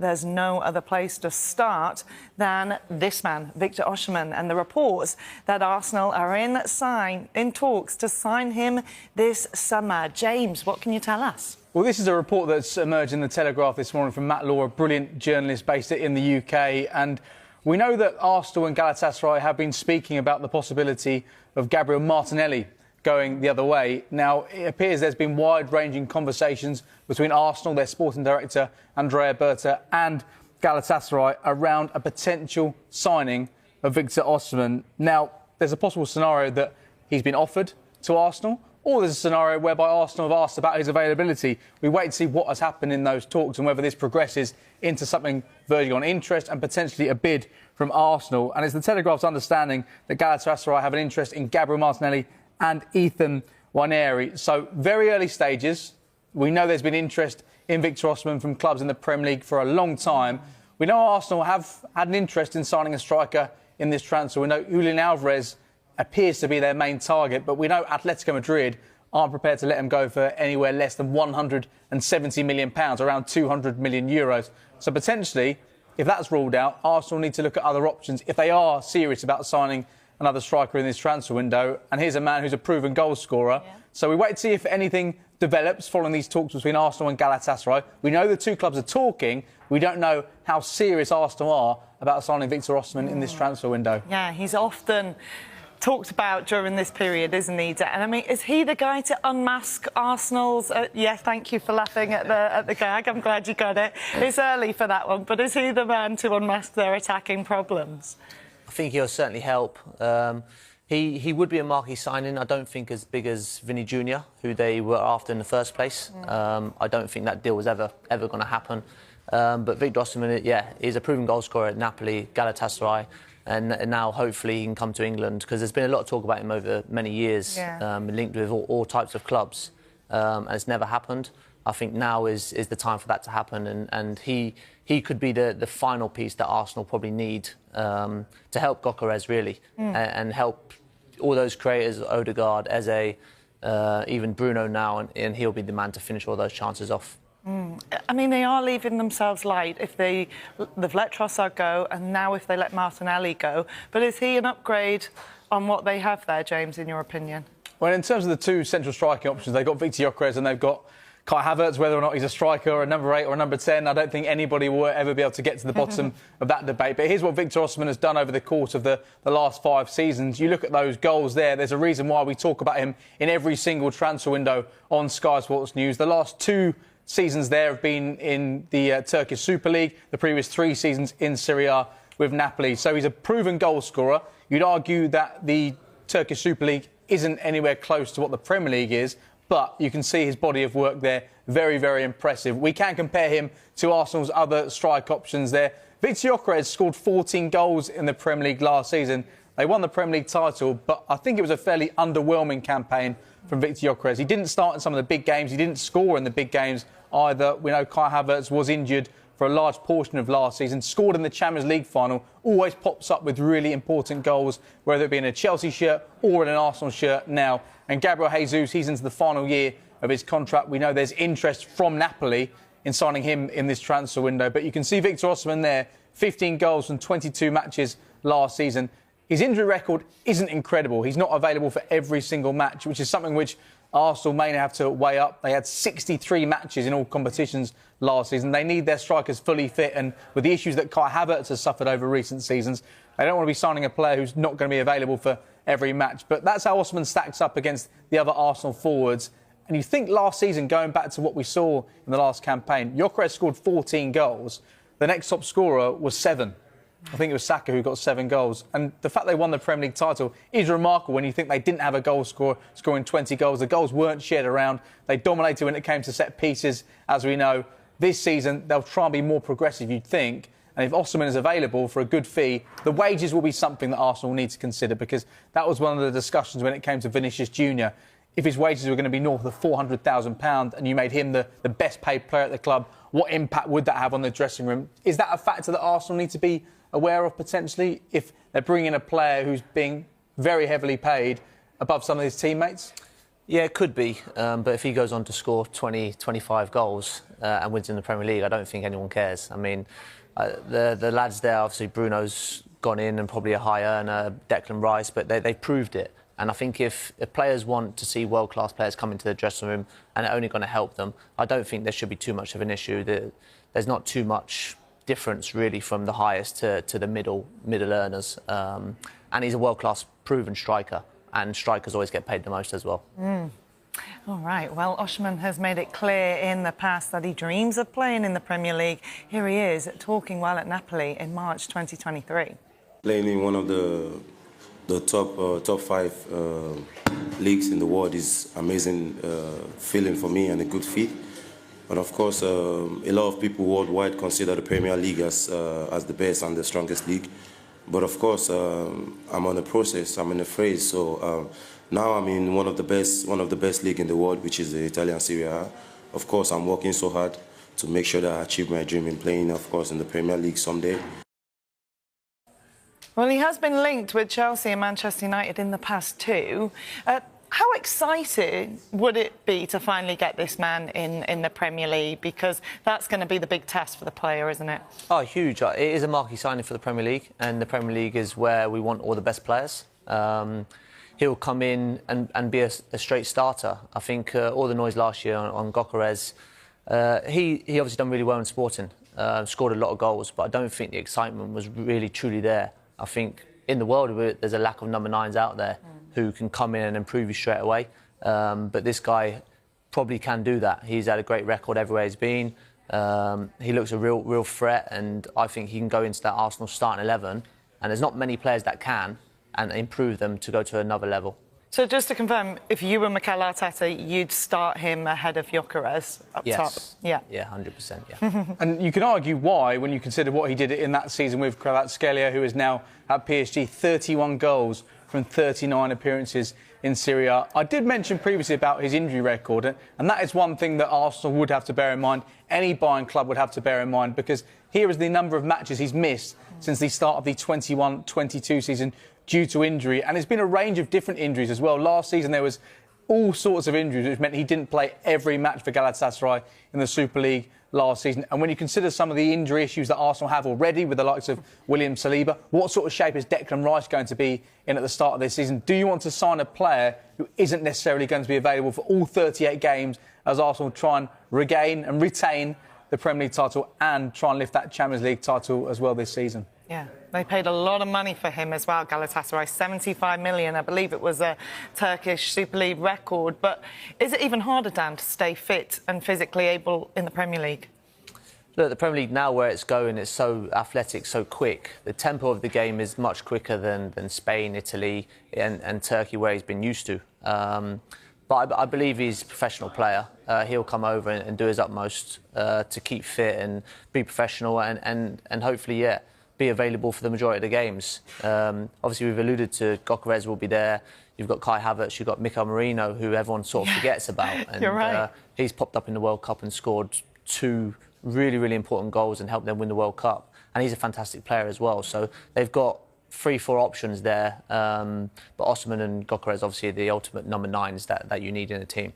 there's no other place to start than this man, Victor Osimhen, and the reports that Arsenal are in talks to sign him this summer. James, what can you tell us? Well, this is a report that's emerged in the Telegraph this morning from Matt Law, a brilliant journalist based in the UK. And we know that Arsenal and Galatasaray have been speaking about the possibility of Gabriel Martinelli going the other way. Now, it appears there's been wide-ranging conversations between Arsenal, their sporting director, Andrea Berta, and Galatasaray around a potential signing of Victor Osimhen. Now, there's a possible scenario that he's been offered to Arsenal, or there's a scenario whereby Arsenal have asked about his availability. We wait to see what has happened in those talks and whether this progresses into something verging on interest and potentially a bid from Arsenal. And it's the Telegraph's understanding that Galatasaray have an interest in Gabriel Martinelli and Ethan Nwaneri. So, very early stages. We know there's been interest in Victor Osimhen from clubs in the Premier League for a long time. We know Arsenal have had an interest in signing a striker in this transfer. We know Julian Alvarez appears to be their main target, but we know Atletico Madrid aren't prepared to let him go for anywhere less than £170 million, around 200 million euros. So potentially, if that's ruled out, Arsenal need to look at other options if they are serious about signing another striker in this transfer window. And here's a man who's a proven goal scorer. Yeah. So we wait to see if anything develops following these talks between Arsenal and Galatasaray. We know the two clubs are talking. We don't know how serious Arsenal are about signing Victor Osimhen in this transfer window. Yeah, he's often talked about during this period, isn't he? And I mean, is he the guy to unmask Arsenal's? Yeah, thank you for laughing at the gag. I'm glad you got it. It's early for that one, but is he the man to unmask their attacking problems? I think he'll certainly help. He would be a marquee signing. I don't think as big as Vinny Jr., who they were after in the first place. I don't think that deal was ever going to happen. But Victor Osimhen, yeah, is a proven goal scorer at Napoli, Galatasaray. And now hopefully he can come to England, because there's been a lot of talk about him over many years, linked with all types of clubs, and it's never happened. I think now is the time for that to happen, and he could be the final piece that Arsenal probably need to help Gyökeres really, and help all those creators, Odegaard, Eze, even Bruno now, and he'll be the man to finish all those chances off. I mean, they are leaving themselves light if they've let Trossard go, and now if they let Martinelli go. But is he an upgrade on what they have there, James, in your opinion? Well, in terms of the two central striking options, they've got Victor Gyökeres and they've got Kai Havertz. Whether or not he's a striker or a number 8 or a number 10, I don't think anybody will ever be able to get to the bottom of that debate. But here's what Victor Osimhen has done over the course of the last 5 seasons. You look at those goals there, there's a reason why we talk about him in every single transfer window on Sky Sports News. The last 2 seasons there have been in the Turkish Super League, the previous 3 seasons in Serie A with Napoli. So he's a proven goal scorer. You'd argue that the Turkish Super League isn't anywhere close to what the Premier League is, but you can see his body of work there, very, very impressive. We can compare him to Arsenal's other strike options there. Victor Gyökeres scored 14 goals in the Premier League last season. They won the Premier League title, but I think it was a fairly underwhelming campaign from Victor Gyökeres. He didn't start in some of the big games. He didn't score in the big games either. We know Kai Havertz was injured for a large portion of last season, scored in the Champions League final, always pops up with really important goals, whether it be in a Chelsea shirt or in an Arsenal shirt now. And Gabriel Jesus, he's into the final year of his contract. We know there's interest from Napoli in signing him in this transfer window. But you can see Victor Osimhen there, 15 goals from 22 matches last season. His injury record isn't incredible. He's not available for every single match, which is something which Arsenal may have to weigh up. They had 63 matches in all competitions last season. They need their strikers fully fit, and with the issues that Kai Havertz has suffered over recent seasons, they don't want to be signing a player who's not going to be available for every match. But that's how Osimhen stacks up against the other Arsenal forwards. And you think last season, going back to what we saw in the last campaign, Gyökeres scored 14 goals. The next top scorer was 7. I think it was Saka who got 7 goals. And the fact they won the Premier League title is remarkable when you think they didn't have a goal scorer scoring 20 goals. The goals weren't shared around. They dominated when it came to set pieces, as we know. This season, they'll try and be more progressive, you'd think. And if Osimhen is available for a good fee, the wages will be something that Arsenal need to consider, because that was one of the discussions when it came to Vinicius Jr. If his wages were going to be north of £400,000 and you made him the best paid player at the club, what impact would that have on the dressing room? Is that a factor that Arsenal need to be aware of potentially if they're bringing in a player who's being very heavily paid above some of his teammates? Yeah, it could be. But if he goes on to score 20, 25 goals and wins in the Premier League, I don't think anyone cares. I mean, the lads there, obviously Bruno's gone in and probably a high earner, Declan Rice, but they've proved it. And I think if players want to see world-class players come into the dressing room and it's only going to help them, I don't think there should be too much of an issue. There's not too much difference really from the highest to the middle earners. And he's a world-class proven striker, and strikers always get paid the most as well. All right, well, Osimhen has made it clear in the past that he dreams of playing in the Premier League. Here he is, talking while at Napoli in March 2023. Playing in one of the top 5 leagues in the world is amazing feeling for me and a good fit. But of course, a lot of people worldwide consider the Premier League as the best and the strongest league. But of course, I'm on a process. I'm in a phase. So now I'm in one of the best league in the world, which is the Italian Serie A. Of course, I'm working so hard to make sure that I achieve my dream in playing, of course, in the Premier League someday. Well, he has been linked with Chelsea and Manchester United in the past too. How exciting would it be to finally get this man in the Premier League? Because that's going to be the big test for the player, isn't it? Oh, huge. It is a marquee signing for the Premier League, and the Premier League is where we want all the best players. He'll come in and be a straight starter. I think all the noise last year on Gyökeres, he obviously done really well in Sporting, scored a lot of goals, but I don't think the excitement was really, truly there. I think in the world, there's a lack of number 9s out there who can come in and improve you straight away. But this guy probably can do that. He's had a great record everywhere he's been. He looks a real threat, and I think he can go into that Arsenal starting 11. And there's not many players that can, and improve them to go to another level. So just to confirm, if you were Mikel Arteta, you'd start him ahead of Gyökeres up top? Yeah. Yeah, 100%, yeah. And you can argue why when you consider what he did in that season with Kvaratskhelia, who is now at PSG, 31 goals from 39 appearances in Serie A. I did mention previously about his injury record, and that is one thing that Arsenal would have to bear in mind, any buying club would have to bear in mind, because here is the number of matches he's missed since the start of the 21-22 season due to injury, and it's been a range of different injuries as well. Last season there was all sorts of injuries, which meant he didn't play every match for Galatasaray in the Super League last season. And when you consider some of the injury issues that Arsenal have already with the likes of William Saliba, what sort of shape is Declan Rice going to be in at the start of this season? Do you want to sign a player who isn't necessarily going to be available for all 38 games as Arsenal try and regain and retain the Premier League title and try and lift that Champions League title as well this season? Yeah, they paid a lot of money for him as well, Galatasaray, 75 million. I believe it was a Turkish Super League record. But is it even harder, Dan, to stay fit and physically able in the Premier League? Look, the Premier League now, where it's going, it's so athletic, so quick. The tempo of the game is much quicker than Spain, Italy and Turkey, where he's been used to. But I believe he's a professional player. He'll come over and do his utmost to keep fit and be professional and hopefully, yeah, be available for the majority of the games. Obviously, we've alluded to Gyökeres will be there. You've got Kai Havertz, you've got Mikel Merino, who everyone sort of forgets about. And, you're right. He's popped up in the World Cup and scored 2 really, really important goals and helped them win the World Cup. And he's a fantastic player as well. So they've got 3-4 options there. But Osimhen and Gyökeres, obviously, are the ultimate number 9s that you need in a team.